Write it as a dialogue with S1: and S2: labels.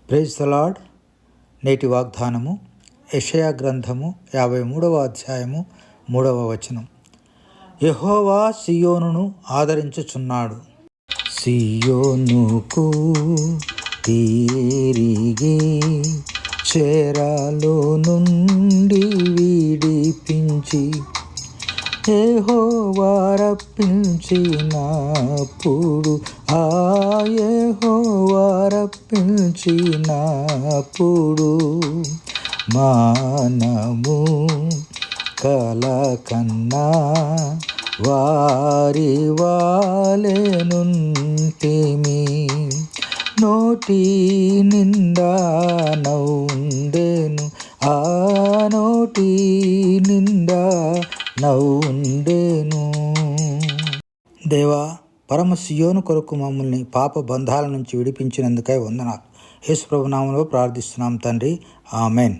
S1: Praise the lord. నేటి వాగ్దానము యెషయా గ్రంథము 53వ అధ్యాయము 3వ వచనం. యెహోవా సియోనును ఆదరించుచున్నాడు. సియోనుకు తిరిగి చెరలో నుండి విడిపించి యెహోవా రప్పించినప్పుడు, యెహోవా రప్పించినప్పుడు మనము కలకన్నా వారి వాలెనుంటిమి. నోటి నిండా నవ్వుండెను, ఆ నోటి నిండా నవ్వుండెను. దేవా, పరమ సియోను కొరకు మమ్మల్ని పాప బంధాల నుంచి విడిపించినందుకై వందనాలు. యేసు ప్రభు నామములో ప్రార్థిస్తున్నాం తండ్రి. ఆమెన్.